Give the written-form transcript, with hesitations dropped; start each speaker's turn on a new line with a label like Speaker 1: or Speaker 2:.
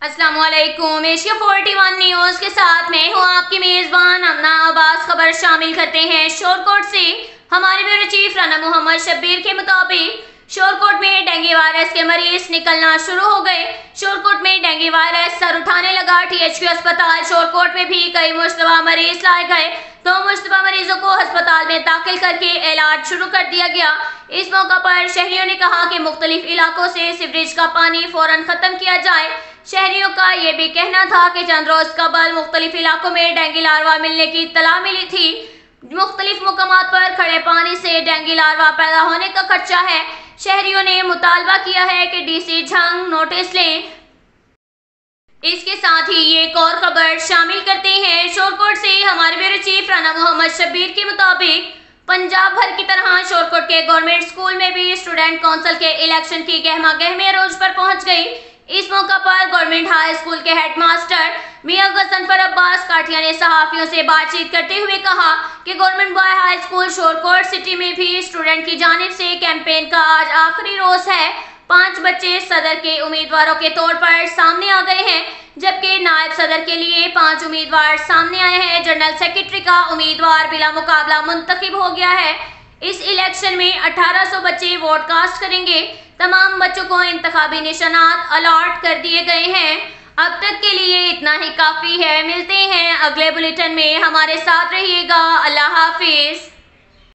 Speaker 1: अस्सलाम वालेकुम। Asia 41 news के साथ मैं हूं आपकी मेजबान अमना अब्बास। खबर शामिल करते हैं शोरकोट से। हमारे ब्यूरो चीफ राना मोहम्मद शब्बीर के मुताबिक शोरकोट में डेंगू वायरस के मरीज निकलना शुरू हो गए। शोरकोट में डेंगू वायरस सर उठाने लगा। THQ अस्पताल शोरकोट में भी कई मुश्तबा मरीज लाए गए। 2 मुश्तबा मरीजों को अस्पताल में दाखिल करके इलाज शुरू कर दिया गया। इस मौका पर शहरियों ने कहा कि मुख्तलिफ इलाकों से सीवरेज का पानी फौरन खत्म किया जाए। शहरियों का ये भी कहना था कि चंद रोज कबल मुख्तलिफ इलाकों में डेंगू लार्वा मिलने की इत्तला मिली थी। मुख्तलिफ मुकामात पर खड़े पानी से डेंगू लार्वा पैदा होने का खदशा है। शहरियों ने मुतालबा किया है कि DC झंग नोटिस लें। इसके साथ ही ये एक और खबर शामिल करते हैं शोरकोट से। हमारे ब्यूरो चीफ राना मोहम्मद शब्बीर के मुताबिक पंजाब भर की तरह शोरकोट के गवर्नमेंट स्कूल में भी स्टूडेंट काउंसिल के इलेक्शन की गहमा गहमी रोज पर पहुंच गई। इस मौका पर गवर्नमेंट हाई स्कूल के हेडमास्टर मियां गजनफर अब्बास काठिया ने सहाफियों से बातचीत करते हुए कहा कि government boy high school Shorkot city में भी स्टूडेंट की जानिब से कैंपेन का आज आखिरी रोज है। 5 बच्चे सदर के उम्मीदवारों के तौर पर सामने आ गए हैं, जबकि नायब सदर के लिए 5 उम्मीदवार सामने आए हैं। जनरल सेक्रेटरी का उम्मीदवार बिला मुकाबला मुंतखब हो गया है। इस इलेक्शन में 1800 बच्चे वोट कास्ट करेंगे। तमाम बच्चों को इंतखाबी निशानात अलॉट कर दिए गए हैं। अब तक के लिए इतना ही काफी है। मिलते हैं अगले बुलेटिन में, हमारे साथ रहिएगा। अल्लाह हाफिज।